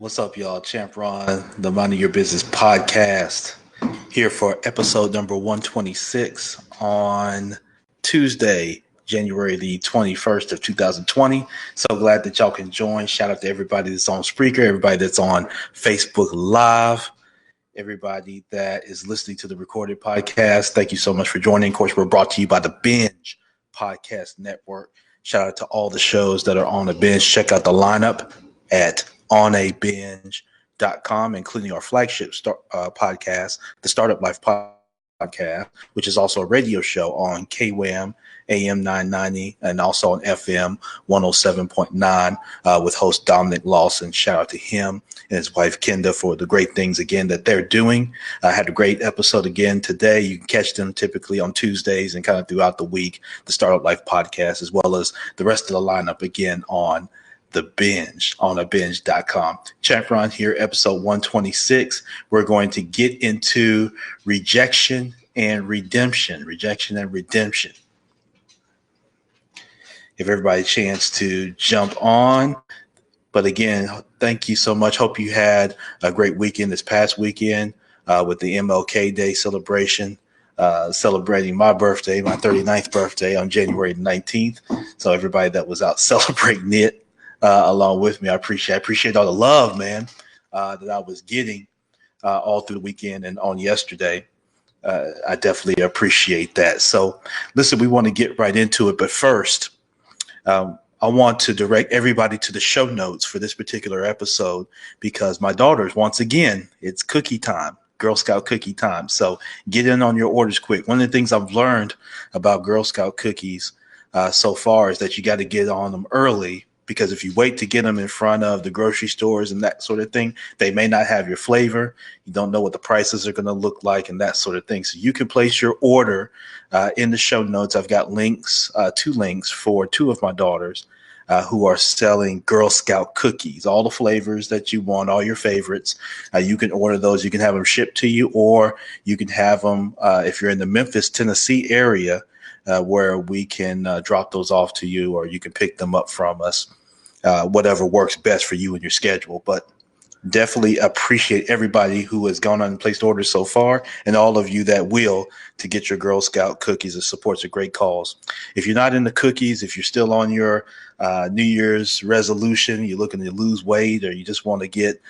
What's up, y'all? Champ Ron, the Minding Your Business podcast, here for episode number 126 on Tuesday, January the 21st of 2020. So glad that y'all can join. Shout out to everybody that's on Spreaker, everybody that's on Facebook Live, everybody that is listening to the recorded podcast. Thank you so much for joining. Of course, we're brought to you by the Binge Podcast Network. Shout out to all the shows that are on the Binge. Check out the lineup at onabinge.com, including our flagship podcast, the Startup Life Podcast, which is also a radio show on KWAM AM 990 and also on FM 107.9 with host Dominic Lawson. Shout out to him and his wife Kenda for the great things again that they're doing. I had a great episode again today. You can catch them typically on Tuesdays and kind of throughout the week, the Startup Life Podcast, as well as the rest of the lineup again on the Binge on abinge.com. Champ Ron here, episode 126. We're going to get into rejection and redemption. Rejection and redemption. Give everybody a chance to jump on. But again, thank you so much. Hope you had a great weekend this past weekend with the MLK Day celebration. Celebrating my birthday, my 39th birthday on January 19th. So everybody that was out celebrating it along with me, I appreciate all the love, man, that I was getting all through the weekend and on yesterday. I definitely appreciate that. So listen, we want to get right into it. But first, I want to direct everybody to the show notes for this particular episode because my daughters, once again, it's cookie time. Girl Scout cookie time. So get in on your orders quick. One of the things I've learned about Girl Scout cookies so far is that you got to get on them early, because if you wait to get them in front of the grocery stores and that sort of thing, they may not have your flavor. You don't know what the prices are going to look like and that sort of thing. So you can place your order in the show notes. I've got links, two links for two of my daughters who are selling Girl Scout cookies, all the flavors that you want, all your favorites. You can order those. You can have them shipped to you, or you can have them if you're in the Memphis, Tennessee area, where we can drop those off to you, or you can pick them up from us, whatever works best for you and your schedule. But definitely appreciate everybody who has gone on and placed orders so far, and all of you that will, to get your Girl Scout cookies. It supports a great cause. If you're not into cookies, if you're still on your New Year's resolution, you're looking to lose weight, or you just want to get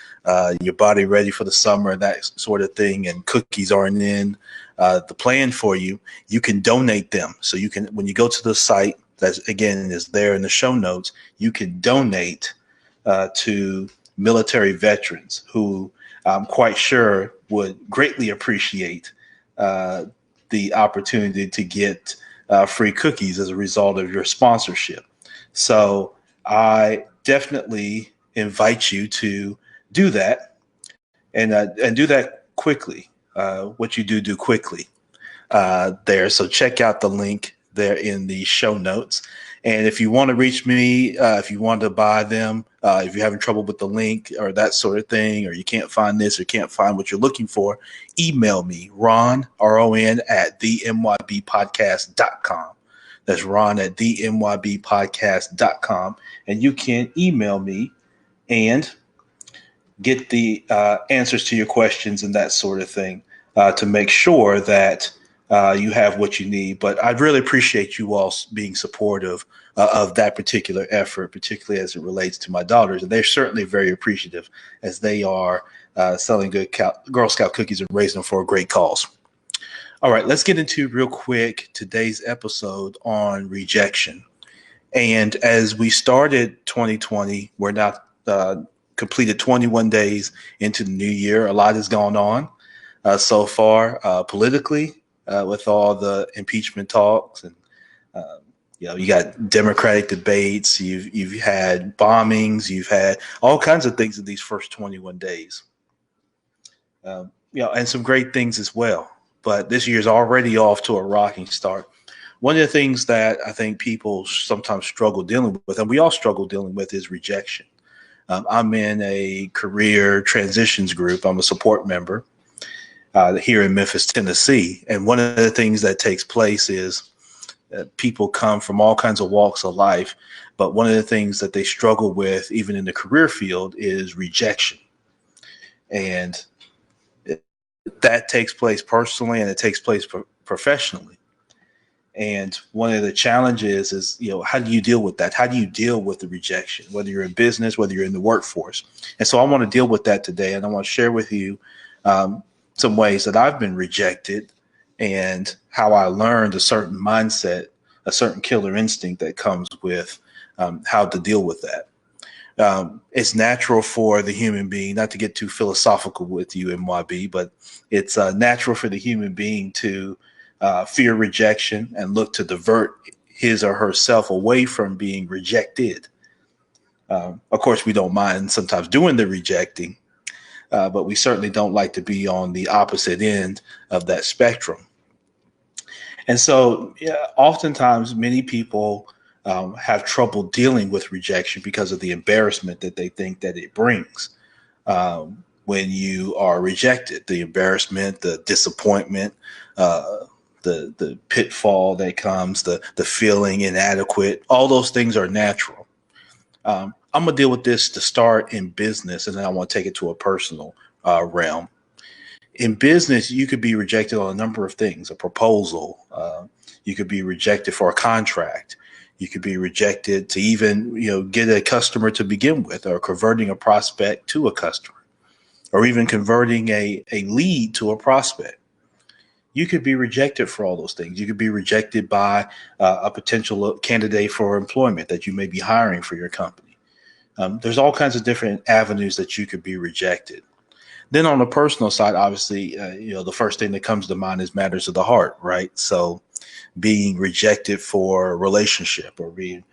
your body ready for the summer and that sort of thing, and cookies aren't in the plan for you, you can donate them. So you can, when you go to the site, that again is there in the show notes, you can donate to military veterans who I'm quite sure would greatly appreciate the opportunity to get free cookies as a result of your sponsorship. So I definitely invite you to do that and do that quickly. What you do quickly there. So check out the link there in the show notes. And if you want to reach me, if you want to buy them, if you're having trouble with the link or that sort of thing, or you can't find this or can't find what you're looking for, email me, Ron, R-O-N, at themybpodcast.com. That's Ron at themybpodcast.com. And you can email me and get the answers to your questions and that sort of thing to make sure that you have what you need. But I really appreciate you all being supportive of that particular effort, particularly as it relates to my daughters. And they're certainly very appreciative as they are selling good Girl Scout cookies and raising them for a great cause. All right, let's get into real quick today's episode on rejection. And as we started 2020, we're now completed 21 days into the new year. A lot has gone on so far politically with all the impeachment talks, and you got Democratic debates. You've had bombings. You've had all kinds of things in these first 21 days. And some great things as well. But this year's already off to a rocking start. One of the things that I think people sometimes struggle dealing with, and we all struggle dealing with, is rejection. I'm in a career transitions group. I'm a support member here in Memphis, Tennessee. And one of the things that takes place is people come from all kinds of walks of life. But one of the things that they struggle with, even in the career field, is rejection. And that takes place personally and it takes place professionally. And one of the challenges is, how do you deal with that? How do you deal with the rejection, whether you're in business, whether you're in the workforce? And so I want to deal with that today. And I want to share with you some ways that I've been rejected and how I learned a certain mindset, a certain killer instinct that comes with how to deal with that. It's natural for the human being, not to get too philosophical with you, MYB, but it's natural for the human being to fear rejection and look to divert his or herself away from being rejected. Of course, we don't mind sometimes doing the rejecting, but we certainly don't like to be on the opposite end of that spectrum. And so, oftentimes, many people have trouble dealing with rejection because of the embarrassment that they think that it brings when you are rejected. The embarrassment, the disappointment, the pitfall that comes, the feeling inadequate. All those things are natural. I'm going to deal with this to start in business, and then I want to take it to a personal realm. In business, you could be rejected on a number of things, a proposal. You could be rejected for a contract. You could be rejected to even, get a customer to begin with, or converting a prospect to a customer, or even converting a lead to a prospect. You could be rejected for all those things. You could be rejected by a potential candidate for employment that you may be hiring for your company. There's all kinds of different avenues that you could be rejected. Then on the personal side, obviously, the first thing that comes to mind is matters of the heart, right? So being rejected for a relationship, or being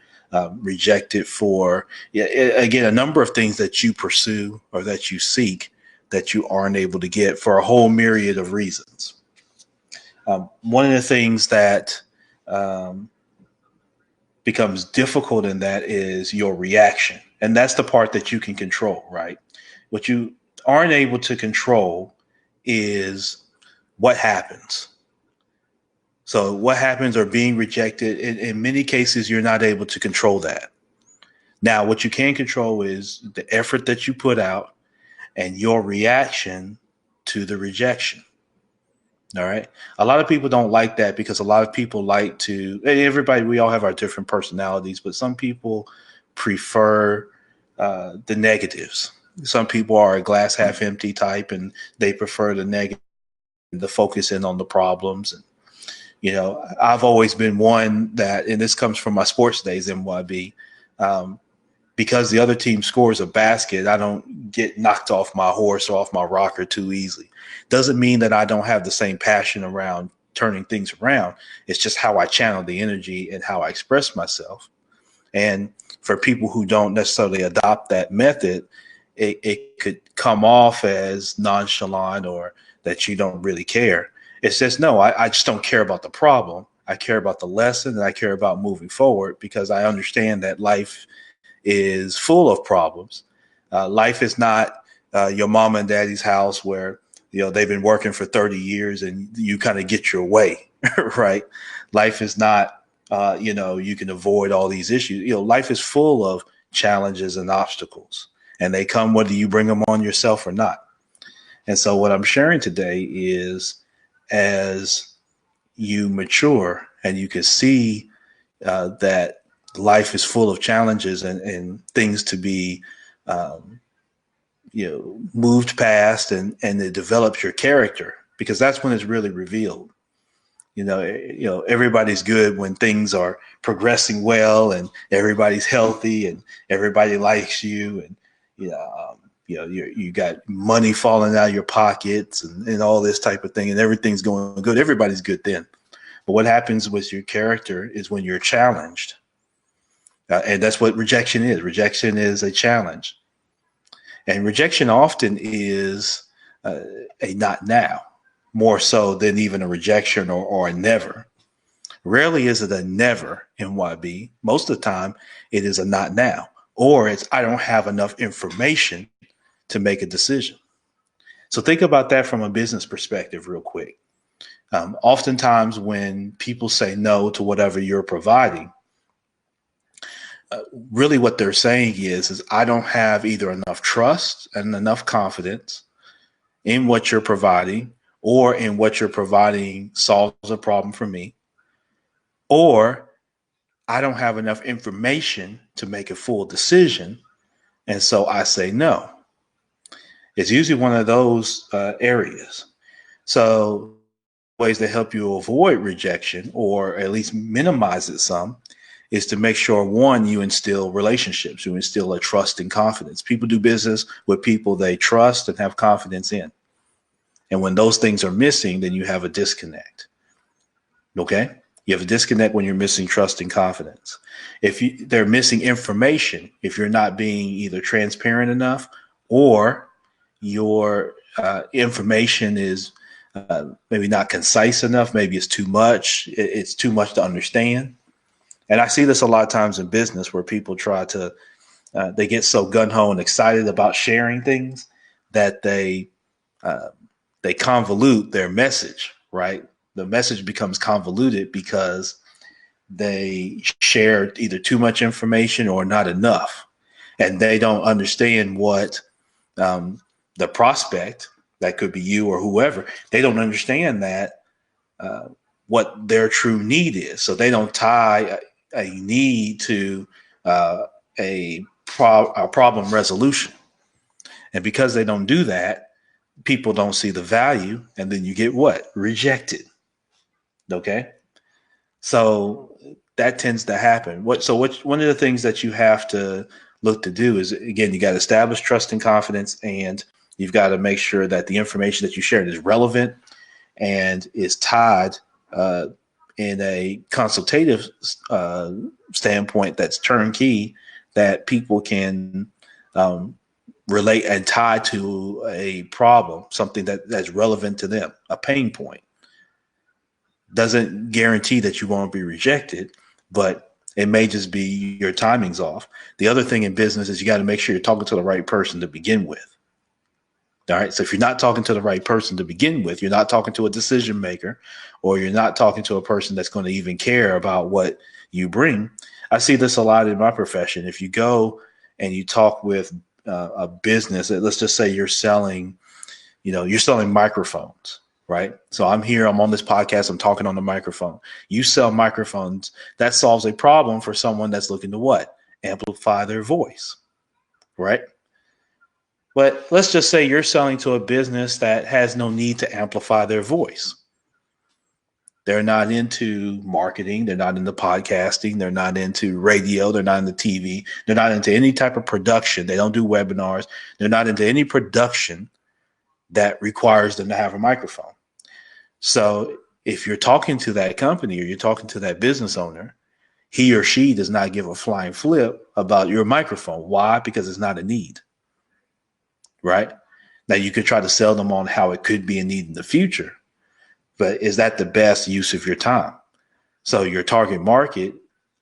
rejected for, again, a number of things that you pursue or that you seek that you aren't able to get for a whole myriad of reasons. One of the things that becomes difficult in that is your reaction. And that's the part that you can control, right? What you aren't able to control is what happens. So what happens, or being rejected, in many cases, you're not able to control that. Now, what you can control is the effort that you put out and your reaction to the rejection. All right. A lot of people don't like that because a lot of people like to, everybody, we all have our different personalities, but some people prefer the negatives. Some people are a glass half empty type, and they prefer the negative, the focus in on the problems. And, I've always been one that, and this comes from my sports days, MYB, because the other team scores a basket, I don't get knocked off my horse or off my rocker too easily. Doesn't mean that I don't have the same passion around turning things around. It's just how I channel the energy and how I express myself. And for people who don't necessarily adopt that method, it could come off as nonchalant or that you don't really care. It says, no, I just don't care about the problem. I care about the lesson, and I care about moving forward, because I understand that life is full of problems. Life is not your mom and daddy's house where, they've been working for 30 years and you kind of get your way, right? Life is not, you can avoid all these issues. Life is full of challenges and obstacles, and they come whether you bring them on yourself or not. And so what I'm sharing today is, as you mature and you can see that life is full of challenges and things to be, moved past, and it develops your character, because that's when it's really revealed. Everybody's good when things are progressing well and everybody's healthy and everybody likes you, and you got money falling out of your pockets and all this type of thing, and everything's going good. Everybody's good then. But what happens with your character is when you're challenged. And that's what rejection is. Rejection is a challenge. And rejection often is a not now, more so than even a rejection or a never. Rarely is it a never, MYB. Most of the time, it is a not now, or it's I don't have enough information to make a decision. So think about that from a business perspective real quick. Oftentimes when people say no to whatever you're providing, really what they're saying is I don't have either enough trust and enough confidence in what you're providing, or in what you're providing solves a problem for me, or I don't have enough information to make a full decision, and so I say no. It's usually one of those areas. So ways to help you avoid rejection, or at least minimize it some, is to make sure, one, you instill relationships, you instill a trust and confidence. People do business with people they trust and have confidence in. And when those things are missing, then you have a disconnect. Okay? You have a disconnect when you're missing trust and confidence. If they're missing information, if you're not being either transparent enough, or your information is maybe not concise enough, maybe it's too much, it's too much to understand. And I see this a lot of times in business where people try to, they get so gung-ho and excited about sharing things that they convolute their message, right? The message becomes convoluted because they share either too much information or not enough. And they don't understand what the prospect, that could be you or whoever, they don't understand that what their true need is. So they don't tie a need to a problem resolution. And because they don't do that, people don't see the value, and then you get what? Rejected. Okay. So that tends to happen. One of the things that you have to look to do is, again, you got to establish trust and confidence, and you've got to make sure that the information that you share is relevant and is tied in a consultative standpoint that's turnkey, that people can relate and tie to a problem, something that's relevant to them, a pain point. Doesn't guarantee that you won't be rejected, but it may just be your timing's off. The other thing in business is you got to make sure you're talking to the right person to begin with. All right. So if you're not talking to the right person to begin with, you're not talking to a decision maker, or you're not talking to a person that's going to even care about what you bring. I see this a lot in my profession. If you go and you talk with a business, let's just say you're selling microphones, right? So I'm here, I'm on this podcast, I'm talking on the microphone. You sell microphones. That solves a problem for someone that's looking to what? Amplify their voice, right? But let's just say you're selling to a business that has no need to amplify their voice. They're not into marketing. They're not into podcasting. They're not into radio. They're not into TV. They're not into any type of production. They don't do webinars. They're not into any production that requires them to have a microphone. So if you're talking to that company or you're talking to that business owner, he or she does not give a flying flip about your microphone. Why? Because it's not a need, right? Now you could try to sell them on how it could be a need in the future, but is that the best use of your time? So your target market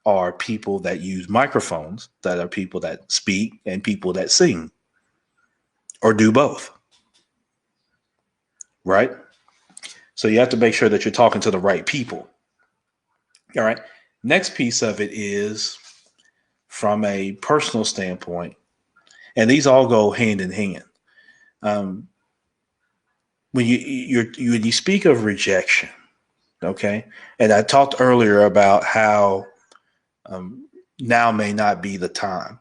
are people that use microphones, that are people that speak and people that sing or do both, right? So you have to make sure that you're talking to the right people. All right. Next piece of it is from a personal standpoint, and these all go hand in hand. When you speak of rejection, okay, and I talked earlier about how now may not be the time.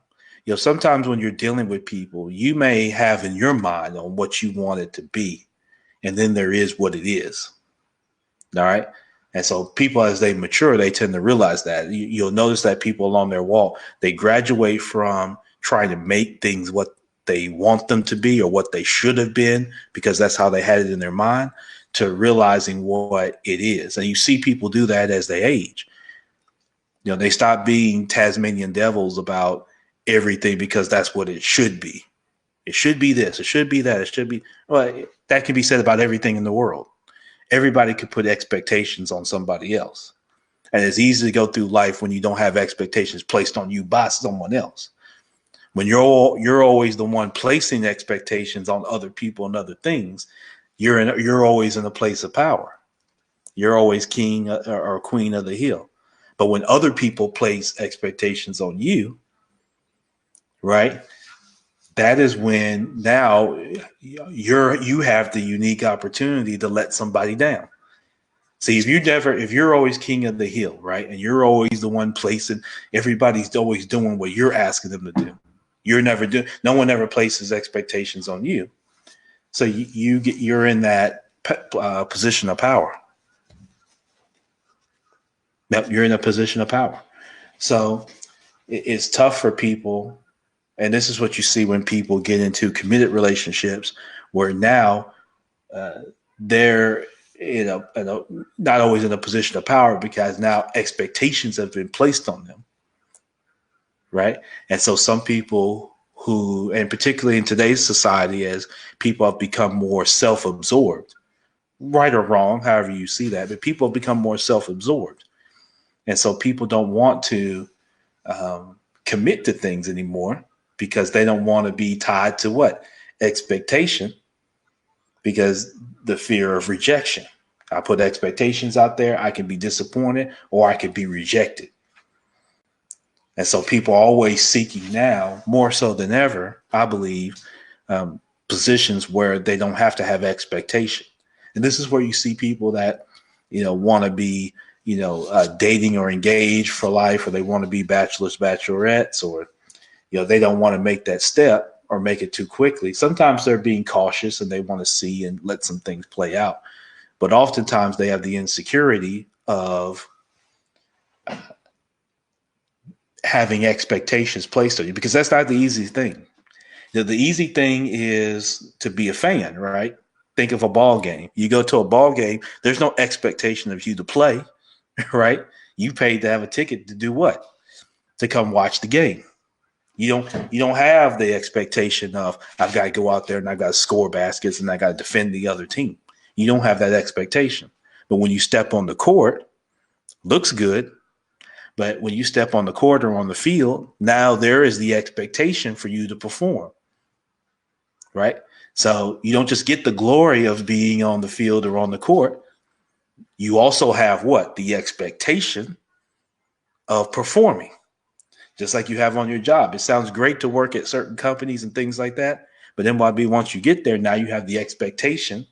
Sometimes when you're dealing with people, you may have in your mind on what you want it to be, and then there is what it is. All right. And so people, as they mature, they tend to realize that. You'll notice that people along their walk, they graduate from trying to make things what they want them to be or what they should have been, because that's how they had it in their mind, to realizing what it is. And you see people do that as they age. They stop being Tasmanian devils about everything because that's what it should be. It should be this. It should be that. It should be. Well, that can be said about everything in the world. Everybody could put expectations on somebody else. And it's easy to go through life when you don't have expectations placed on you by someone else. When you're always the one placing expectations on other people and other things, you're always in a place of power. You're always king or queen of the hill. But when other people place expectations on you, right, that is when now you have the unique opportunity to let somebody down. See, if you're always king of the hill, right, and you're always the one placing, everybody's always doing what you're asking them to do. You're never doing. No one ever places expectations on you, so you're in that position of power. Yep, you're in a position of power. So it's tough for people, and this is what you see when people get into committed relationships, where now they're not always in a position of power because now expectations have been placed on them, right? And so some people who, and particularly in today's society, as people have become more self-absorbed, right or wrong, however you see that, but people have become more self-absorbed. And so people don't want to commit to things anymore because they don't want to be tied to what? Expectation, because the fear of rejection. I put expectations out there, I can be disappointed or I can be rejected. And so people are always seeking now, more so than ever, I believe, positions where they don't have to have expectation. And this is where you see people that, want to be, dating or engaged for life, or they want to be bachelors, bachelorettes, or, they don't want to make that step or make it too quickly. Sometimes they're being cautious and they want to see and let some things play out. But oftentimes they have the insecurity of having expectations placed on you, because that's not the easy thing. The easy thing is to be a fan, right? Think of a ball game. You go to a ball game, there's no expectation of you to play, right? You paid to have a ticket to do what? To come watch the game. You don't have the expectation of I've got to go out there and I've got to score baskets and I got to defend the other team. You don't have that expectation. But when you step on the court, looks good. But when you step on the court or on the field, now there is the expectation for you to perform, right? So you don't just get the glory of being on the field or on the court. You also have what? The expectation of performing. Just like you have on your job. It sounds great to work at certain companies and things like that. But then once you get there, now you have the expectation,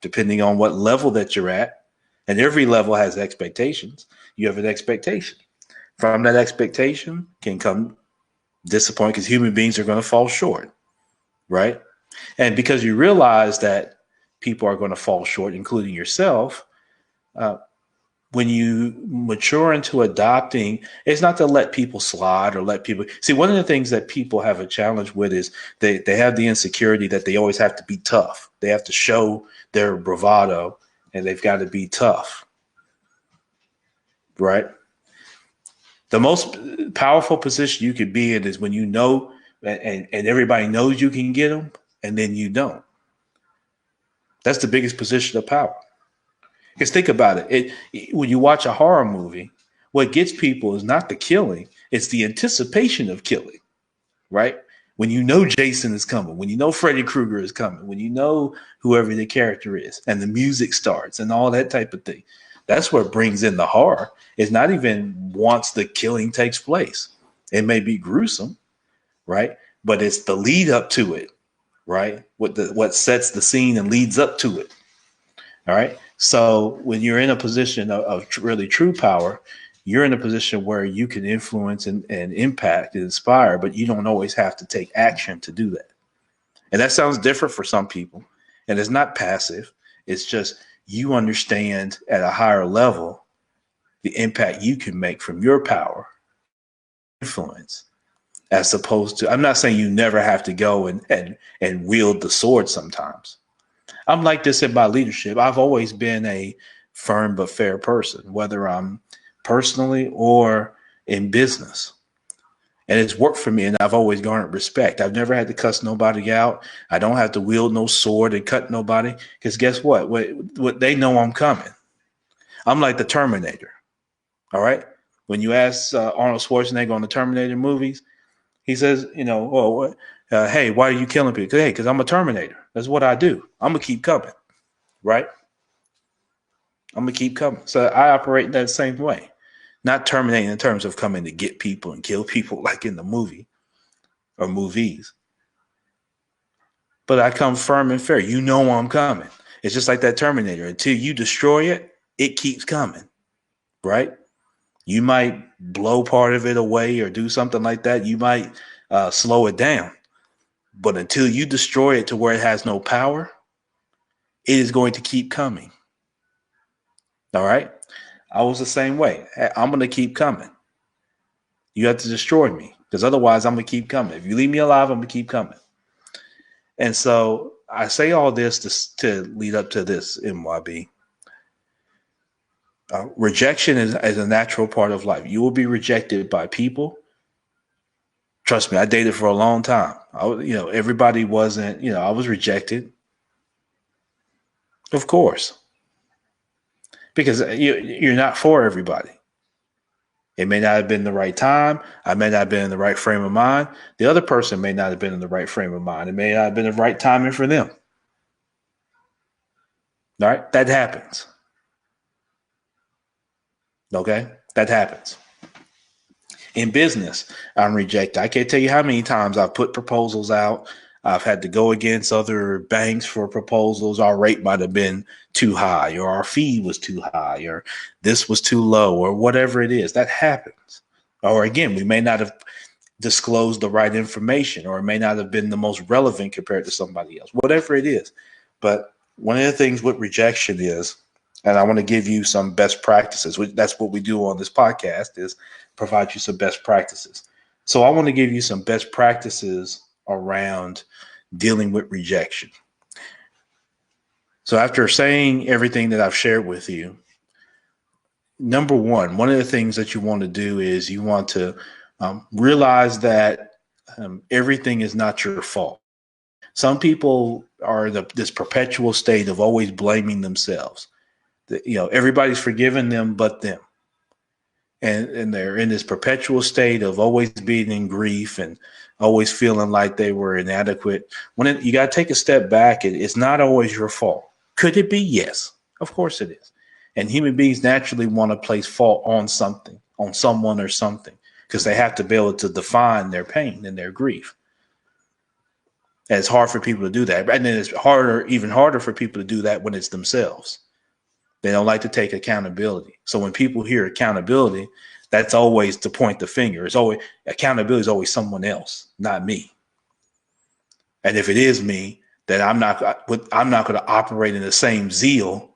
depending on what level that you're at. And every level has expectations. You have an expectation. From that expectation can come disappointment, because human beings are going to fall short, right? And because you realize that people are going to fall short, including yourself, when you mature into adopting, it's not to let people slide or let people see. One of the things that people have a challenge with is they have the insecurity that they always have to be tough. They have to show their bravado and they've got to be tough, right? The most powerful position you could be in is when you know and everybody knows you can get them and then you don't. That's the biggest position of power. Because think about it. When you watch a horror movie, what gets people is not the killing, it's the anticipation of killing, right? When you know Jason is coming, when you know Freddy Krueger is coming, when you know whoever the character is, and the music starts and all that type of thing. That's what brings in the horror. It's not even once the killing takes place. It may be gruesome, right? But it's the lead up to it, right? What sets the scene and leads up to it. All right. So when you're in a position of really true power, you're in a position where you can influence and impact and inspire, but you don't always have to take action to do that. And that sounds different for some people. And it's not passive. It's just you understand at a higher level the impact you can make from your power, influence, as opposed to, I'm not saying you never have to go and wield the sword sometimes. I'm like this in my leadership. I've always been a firm but fair person, whether I'm personally or in business. And it's worked for me, and I've always garnered respect. I've never had to cuss nobody out. I don't have to wield no sword and cut nobody, because guess what? What they know I'm coming. I'm like the Terminator. All right. When you ask Arnold Schwarzenegger on the Terminator movies, he says, hey, why are you killing people? Hey, because I'm a Terminator. That's what I do. I'm going to keep coming. Right. I'm going to keep coming. So I operate that same way. Not terminating in terms of coming to get people and kill people like in the movie or movies, but I come firm and fair. You know I'm coming. It's just like that Terminator. Until you destroy it, it keeps coming, right? You might blow part of it away or do something like that. You might slow it down. But until you destroy it to where it has no power, it is going to keep coming. All right? I was the same way. I'm going to keep coming. You have to destroy me because otherwise I'm going to keep coming. If you leave me alive, I'm going to keep coming. And so I say all this to lead up to this, MYB. Rejection is a natural part of life. You will be rejected by people. Trust me, I dated for a long time. Everybody wasn't, I was rejected. Of course. Because you're not for everybody. It may not have been the right time. I may not have been in the right frame of mind. The other person may not have been in the right frame of mind. It may not have been the right timing for them. All right? That happens. Okay? That happens. In business, I'm rejected. I can't tell you how many times I've put proposals out. I've had to go against other banks for proposals. Our rate might have been too high, or our fee was too high, or this was too low, or whatever it is. That happens. Or again, we may not have disclosed the right information, or it may not have been the most relevant compared to somebody else, whatever it is. But one of the things with rejection is, and I want to give you some best practices. That's what we do on this podcast, is provide you some best practices. So I want to give you some best practices around dealing with rejection. So after saying everything that I've shared with you, number one of the things that you want to do is you want to realize that everything is not your fault. Some people are this perpetual state of always blaming themselves. Everybody's forgiven them but them. And they're in this perpetual state of always being in grief and always feeling like they were inadequate. You got to take a step back. It's not always your fault. Could it be? Yes, of course it is. And human beings naturally want to place fault on something, on someone or something, because they have to be able to define their pain and their grief. And it's hard for people to do that. And then it's even harder for people to do that when it's themselves. They don't like to take accountability. So when people hear accountability, that's always to point the finger. Accountability is always someone else, not me. And if it is me, then I'm not going to operate in the same zeal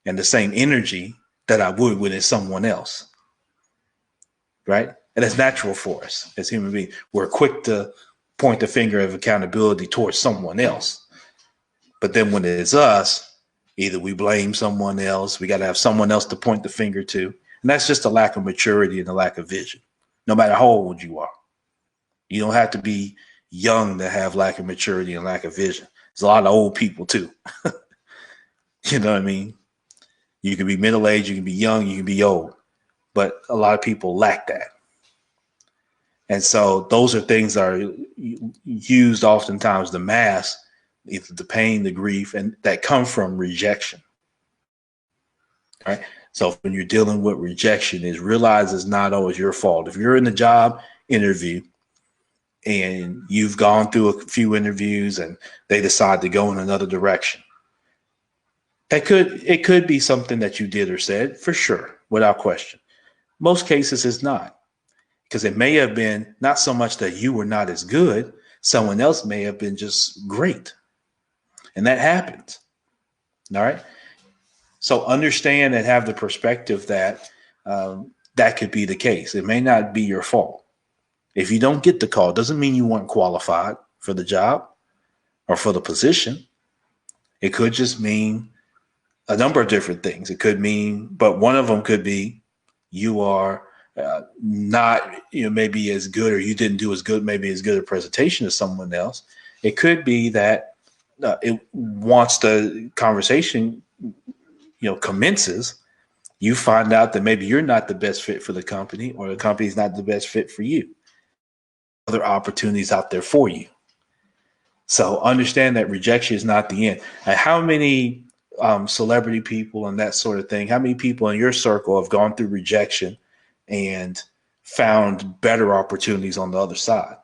and the same energy that I would when it's someone else. Right? And it's natural for us as human beings. We're quick to point the finger of accountability towards someone else. But then when it's us, either we blame someone else, we got to have someone else to point the finger to. And that's just a lack of maturity and a lack of vision, no matter how old you are. You don't have to be young to have lack of maturity and lack of vision. There's a lot of old people too. You know what I mean? You can be middle-aged, you can be young, you can be old. But a lot of people lack that. And so those are things that are used oftentimes to mask either the pain, the grief, and that come from rejection. Right? So when you're dealing with rejection, realize it's not always your fault. If you're in the job interview and you've gone through a few interviews and they decide to go in another direction, it could be something that you did or said, for sure, without question. Most cases it's not, because it may have been not so much that you were not as good, someone else may have been just great. And that happens. All right. So understand and have the perspective that that could be the case. It may not be your fault. If you don't get the call, it doesn't mean you weren't qualified for the job or for the position. It could just mean a number of different things. It could mean, but one of them could be you are not, maybe as good, or you didn't do as good, maybe as good a presentation as someone else. It could be that once the conversation, commences, you find out that maybe you're not the best fit for the company, or the company's not the best fit for you. Other opportunities out there for you. So understand that rejection is not the end. And how many celebrity people and that sort of thing, how many people in your circle have gone through rejection and found better opportunities on the other side?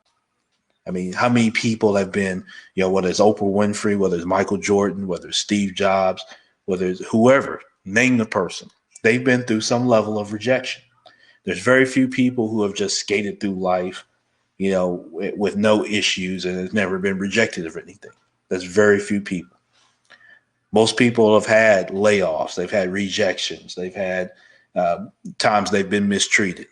I mean, how many people have been, whether it's Oprah Winfrey, whether it's Michael Jordan, whether it's Steve Jobs, whether it's whoever, name the person, they've been through some level of rejection. There's very few people who have just skated through life, with no issues and has never been rejected of anything. There's very few people. Most people have had layoffs. They've had rejections. They've had times they've been mistreated,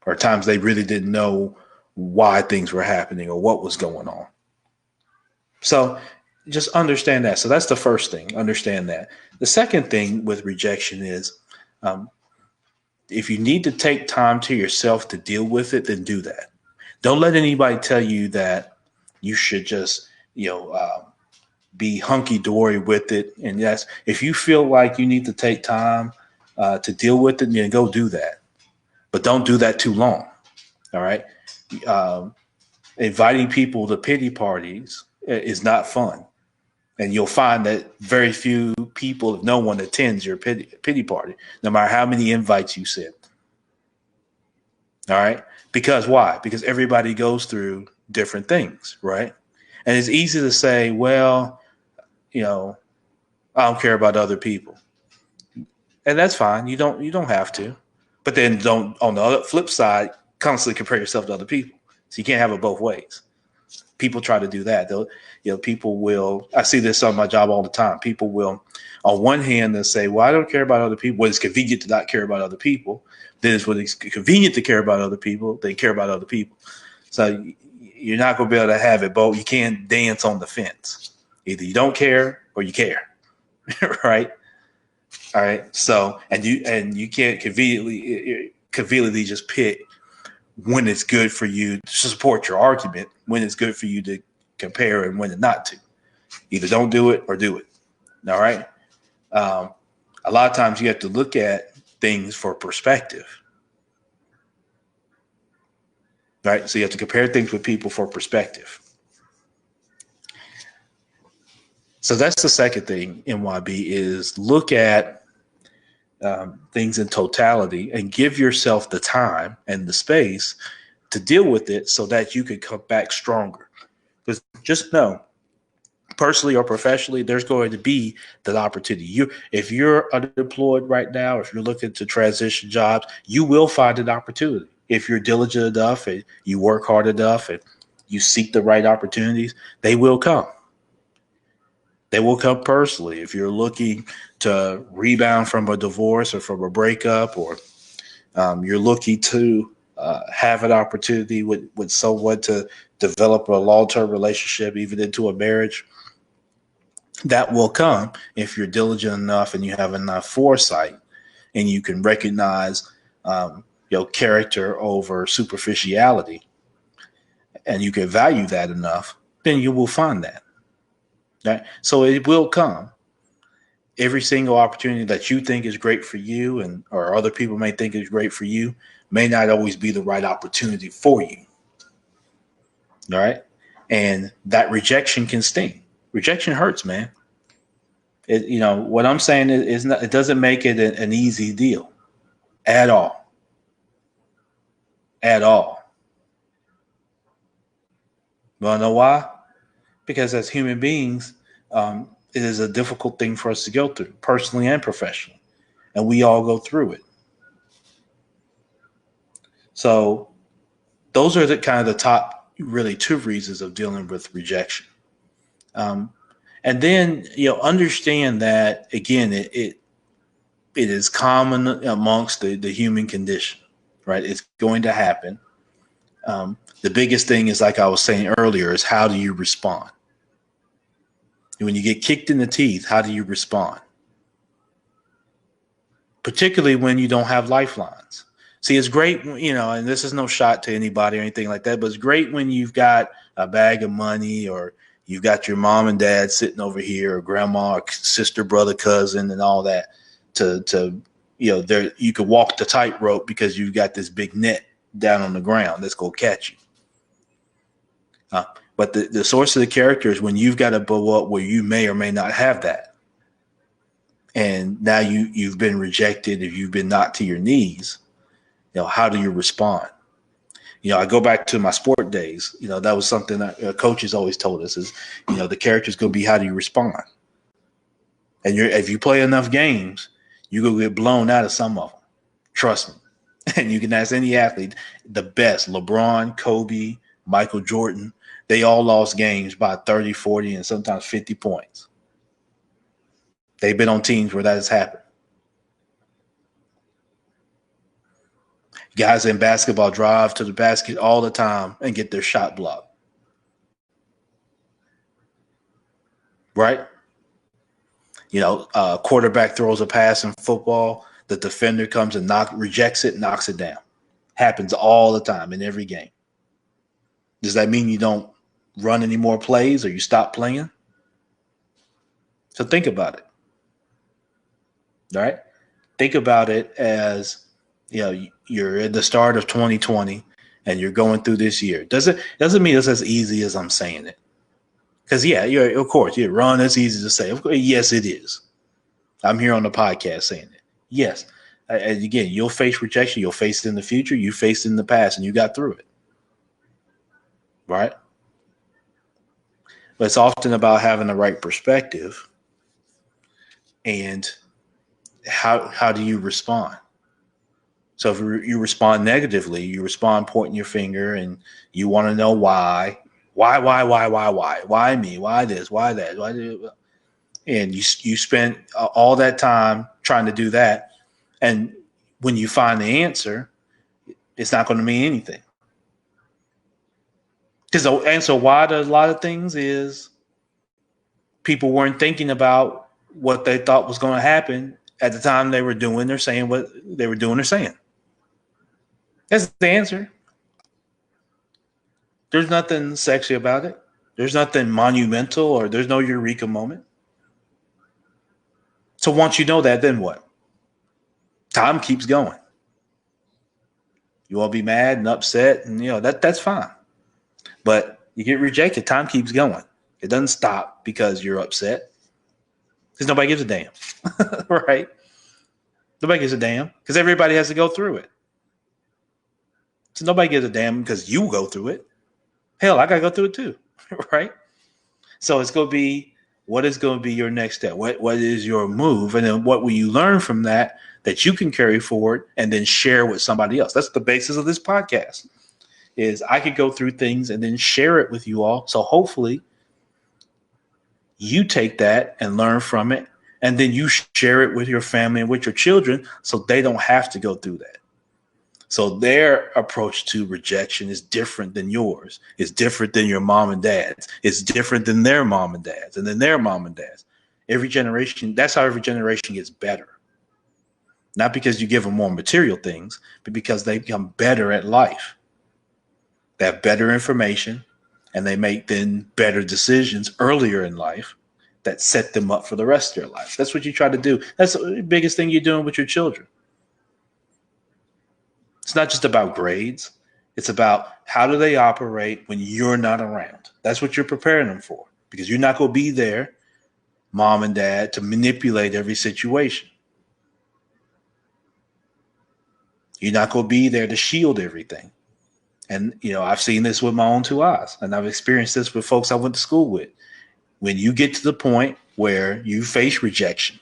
or times they really didn't know why things were happening or what was going on. So just understand that. So that's the first thing. Understand that. The second thing with rejection is if you need to take time to yourself to deal with it, then do that. Don't let anybody tell you that you should just, be hunky-dory with it. And yes, if you feel like you need to take time to deal with it, then go do that. But don't do that too long. All right. Inviting people to pity parties is not fun. And you'll find that very few people, if no one attends your pity party, no matter how many invites you send. All right. Because why? Because everybody goes through different things, right? And it's easy to say, well, I don't care about other people. And that's fine. You don't have to. But then don't, on the other flip side, constantly compare yourself to other people. So you can't have it both ways. People try to do that. People will, I see this on my job all the time. People will, on one hand, they'll say, well, I don't care about other people. Well, it's convenient to not care about other people. Then it's when it's convenient to care about other people, they care about other people. So you're not going to be able to have it both. You can't dance on the fence. Either you don't care or you care. Right? All right. So, and you can't conveniently just pick when it's good for you to support your argument, when it's good for you to compare, and when not to. Either don't do it or do it. All right. A lot of times you have to look at things for perspective. Right. So you have to compare things with people for perspective. So that's the second thing, NYB, is look at things in totality and give yourself the time and the space to deal with it so that you can come back stronger. Because just know, personally or professionally, there's going to be that opportunity. If you're unemployed right now, if you're looking to transition jobs, you will find an opportunity. If you're diligent enough and you work hard enough and you seek the right opportunities, they will come. They will come personally. If you're looking to rebound from a divorce or from a breakup, or you're looking to have an opportunity with someone to develop a long-term relationship, even into a marriage, that will come if you're diligent enough and you have enough foresight and you can recognize character over superficiality, and you can value that enough, then you will find that. Right? So it will come. Every single opportunity that you think is great for you and or other people may think is great for you may not always be the right opportunity for you. All right. And that rejection can sting. Rejection hurts, man. What I'm saying is not, it doesn't make it an easy deal at all. At all. You want to know why? Because as human beings, it is a difficult thing for us to go through, personally and professionally. And we all go through it. So those are the kind of the top, really, two reasons of dealing with rejection. And then, understand that, again, it is common amongst the human condition, right? It's going to happen. The biggest thing is, like I was saying earlier, is how do you respond? When you get kicked in the teeth, how do you respond? Particularly when you don't have lifelines. See, it's great, and this is no shot to anybody or anything like that, but it's great when you've got a bag of money, or you've got your mom and dad sitting over here, or grandma, or sister, brother, cousin, and all that you could walk the tightrope because you've got this big net down on the ground that's going to catch you. But the source of the character is when you've got to blow up where you may or may not have that. And now you've been rejected, if you've been knocked to your knees, how do you respond? I go back to my sport days. That was something that coaches always told us is, the character's going to be how do you respond. And if you play enough games, you're going to get blown out of some of them. Trust me. And you can ask any athlete, the best, LeBron, Kobe, Michael Jordan, they all lost games by 30, 40, and sometimes 50 points. They've been on teams where that has happened. Guys in basketball drive to the basket all the time and get their shot blocked. Right? Quarterback throws a pass in football. The defender comes and rejects it, knocks it down. Happens all the time in every game. Does that mean you don't run any more plays or you stop playing? So think about it. All right? Think about it as, you're at the start of 2020 and you're going through this year. Doesn't mean it's as easy as I'm saying it. Because, of course, run, it's easy to say. Of course, yes, it is. I'm here on the podcast saying it. Yes. And again, you'll face rejection. You'll face it in the future. You faced it in the past, and you got through it. Right? But it's often about having the right perspective and how do you respond? So if you respond negatively, you respond pointing your finger and you want to know why me, why this, why that, why this? And you spend all that time trying to do that. And when you find the answer, it's not going to mean anything. Because the answer why to a lot of things is people weren't thinking about what they thought was going to happen at the time they were doing or saying what they were doing or saying. That's the answer. There's nothing sexy about it. There's nothing monumental or there's no eureka moment. So once you know that, then what? Time keeps going. You will be mad and upset, and that's fine. But you get rejected, time keeps going. It doesn't stop because you're upset. Because nobody gives a damn. Right? Nobody gives a damn because everybody has to go through it. So nobody gives a damn because you go through it. Hell, I got to go through it too. Right? So it's going to be, what is going to be your next step? What is your move? And then what will you learn from that you can carry forward and then share with somebody else? That's the basis of this podcast, is I could go through things and then share it with you all. So hopefully you take that and learn from it. And then you share it with your family and with your children so they don't have to go through that. So their approach to rejection is different than yours. It's different than your mom and dad's. It's different than their mom and dad's and then their mom and dad's. Every generation, that's how every generation gets better. Not because you give them more material things, but because they become better at life. They have better information and they make then better decisions earlier in life that set them up for the rest of their life. That's what you try to do. That's the biggest thing you're doing with your children. It's not just about grades. It's about how do they operate when you're not around. That's what you're preparing them for, because you're not going to be there, mom and dad, to manipulate every situation. You're not going to be there to shield everything. And, I've seen this with my own two eyes, and I've experienced this with folks I went to school with. When you get to the point where you face rejection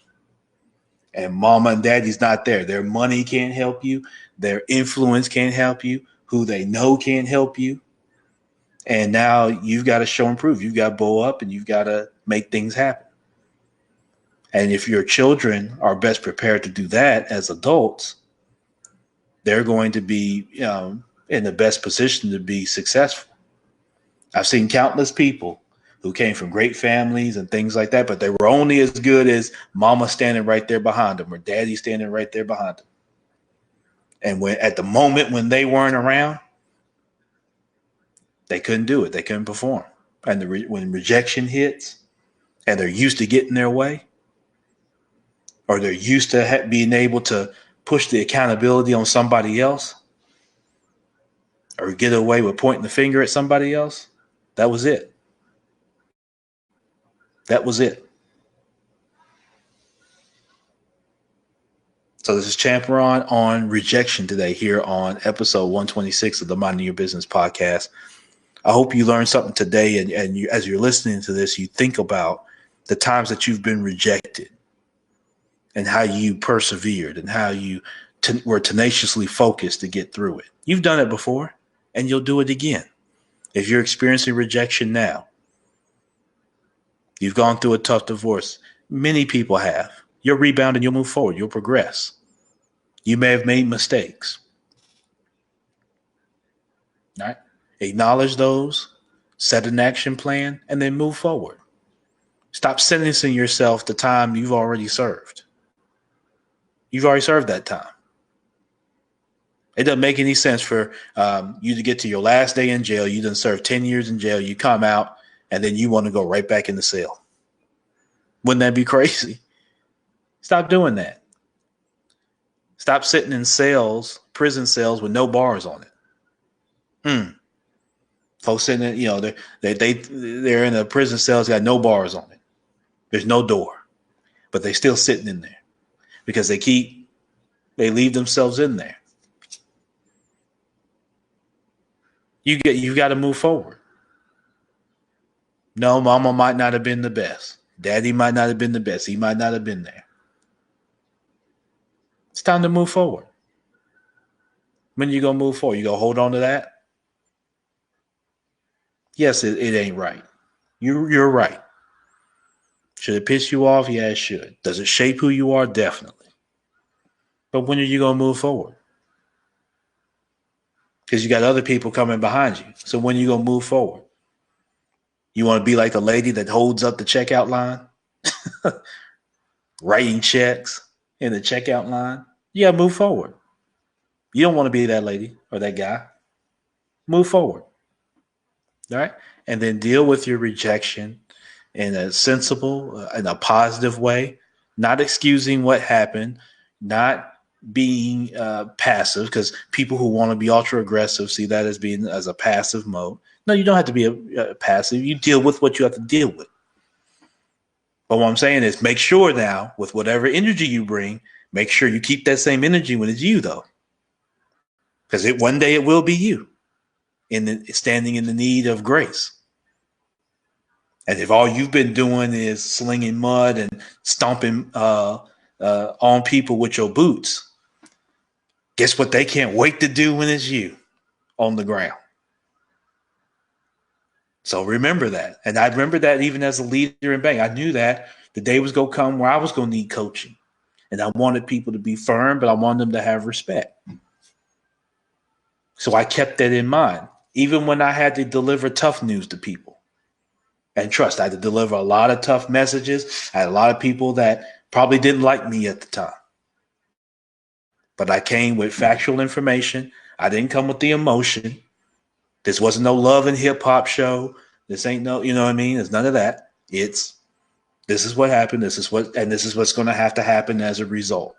and mama and daddy's not there, their money can't help you, their influence can't help you, who they know can't help you. And now you've got to show and prove. You've got to blow up and you've got to make things happen. And if your children are best prepared to do that as adults, they're going to be in the best position to be successful. I've seen countless people who came from great families and things like that, but they were only as good as mama standing right there behind them or daddy standing right there behind them. And at the moment when they weren't around, they couldn't do it. They couldn't perform. And when rejection hits and they're used to getting their way, or they're used to being able to push the accountability on somebody else, or get away with pointing the finger at somebody else, that was it. That was it. So this is Champeron on Rejection today here on episode 126 of the Minding Your Business podcast. I hope you learned something today, and you, as you're listening to this, you think about the times that you've been rejected and how you persevered and how you were tenaciously focused to get through it. You've done it before, and you'll do it again. If you're experiencing rejection now, you've gone through a tough divorce. Many people have. You'll rebound and you'll move forward. You'll progress. You may have made mistakes. All right? Acknowledge those, set an action plan, and then move forward. Stop sentencing yourself to time you've already served. You've already served that time. It doesn't make any sense for you to get to your last day in jail. You done served 10 years in jail. You come out, and then you want to go right back in the cell. Wouldn't that be crazy? Stop doing that. Stop sitting in cells, prison cells with no bars on it. Folks sitting in, they're in a prison cell that's got no bars on it. There's no door, but they're still sitting in there because they leave themselves in there. You've got to move forward. No, mama might not have been the best. Daddy might not have been the best. He might not have been there. It's time to move forward. When you gonna move forward? You gonna hold on to that? Yes, it ain't right. You're right. Should it piss you off? Yeah, it should. Does it shape who you are? Definitely. But when are you gonna move forward? Because you got other people coming behind you. So when are you gonna move forward? You want to be like the lady that holds up the checkout line, writing checks in the checkout line? Yeah, move forward. You don't want to be that lady or that guy. Move forward. All right. And then deal with your rejection in a sensible, in a positive way, not excusing what happened, not being passive, because people who want to be ultra aggressive see that as being as a passive mode. No, you don't have to be a passive. You deal with what you have to deal with. But what I'm saying is make sure now with whatever energy you bring, make sure you keep that same energy when it's you, though. Because one day it will be you standing in the need of grace. And if all you've been doing is slinging mud and stomping on people with your boots, guess what they can't wait to do when it's you on the ground. So remember that. And I remember that even as a leader in Bang. I knew that the day was going to come where I was going to need coaching. And I wanted people to be firm, but I wanted them to have respect. So I kept that in mind, even when I had to deliver tough news to people. And trust, I had to deliver a lot of tough messages. I had a lot of people that probably didn't like me at the time. But I came with factual information. I didn't come with the emotion. This wasn't no love and hip hop show. This ain't no, you know what I mean? It's none of that. This is what happened. This is what's going to happen as a result.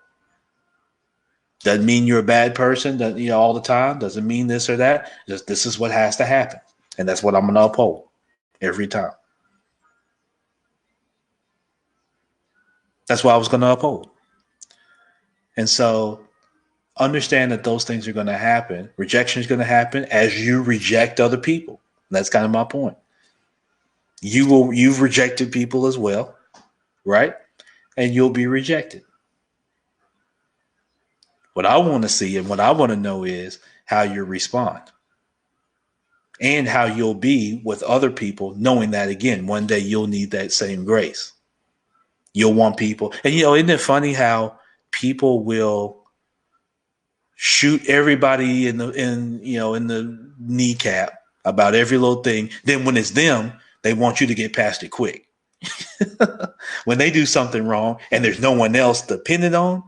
Doesn't mean you're a bad person, all the time. Doesn't mean this or that. Just this is what has to happen. And that's what I'm going to uphold every time. That's what I was going to uphold. And so understand that those things are going to happen. Rejection is going to happen as you reject other people. And that's kind of my point. You've rejected people as well, right? And you'll be rejected. What I want to see and what I want to know is how you respond and how you'll be with other people, knowing that, again, one day you'll need that same grace. You'll want people. And, isn't it funny how people will shoot everybody in the kneecap about every little thing. Then when it's them, they want you to get past it quick. When they do something wrong and there's no one else to pin it on,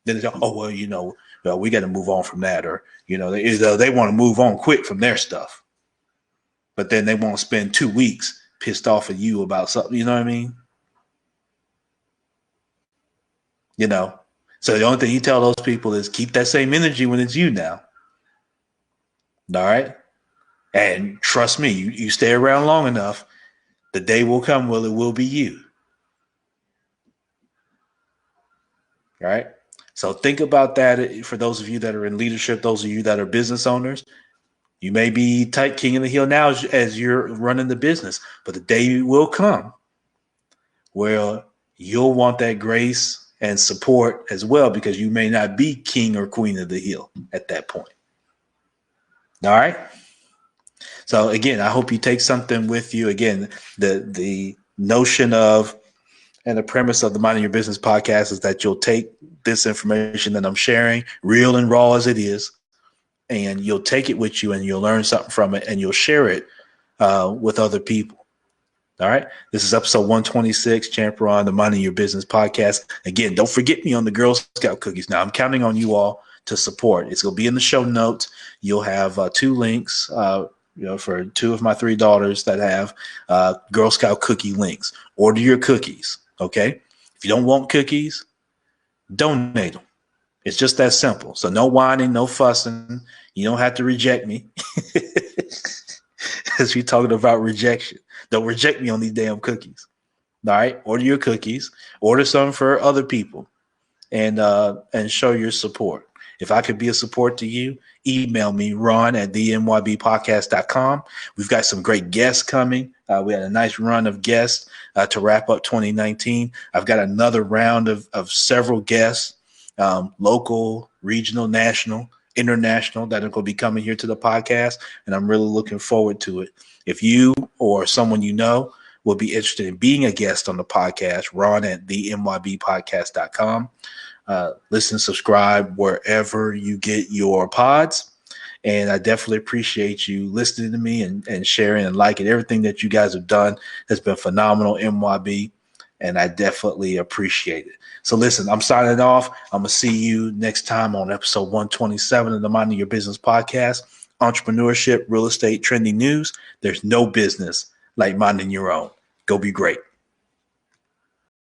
then it's, we got to move on from that. Or, they want to move on quick from their stuff. But then they won't spend 2 weeks pissed off at you about something. You know what I mean? So the only thing you tell those people is keep that same energy when it's you now. All right? And trust me, you stay around long enough, the day will come where it will be you. All right? So think about that for those of you that are in leadership, those of you that are business owners. You may be tight king of the hill now as you're running the business, but the day will come where you'll want that grace and support as well, because you may not be king or queen of the hill at that point. All right. So again, I hope you take something with you. Again, the notion of and the premise of the Minding Your Business podcast is that you'll take this information that I'm sharing, real and raw as it is, and you'll take it with you and you'll learn something from it and you'll share it with other people. All right. This is episode 126, Champ Ron, the Minding Your Business podcast. Again, don't forget me on the Girl Scout cookies. Now, I'm counting on you all to support. It's going to be in the show notes. You'll have 2 links, for 2 of my 3 daughters that have Girl Scout cookie links. Order your cookies. Okay. If you don't want cookies, donate them. It's just that simple. So no whining, no fussing. You don't have to reject me. As we're talking about rejection. Don't reject me on these damn cookies. All right. Order your cookies. Order some for other people and show your support. If I could be a support to you, email me, ron@thenybpodcast.com. We've got some great guests coming. We had a nice run of guests to wrap up 2019. I've got another round of several guests, local, regional, national, international, that are going to be coming here to the podcast. And I'm really looking forward to it. If you or someone you know will be interested in being a guest on the podcast, ron@thenybpodcast.com. Listen, subscribe wherever you get your pods. And I definitely appreciate you listening to me and sharing and liking. Everything that you guys have done has been phenomenal, MYB, and I definitely appreciate it. So listen, I'm signing off. I'm going to see you next time on episode 127 of the Minding Your Business podcast. Entrepreneurship, real estate, trending news. There's no business like minding your own. Go be great.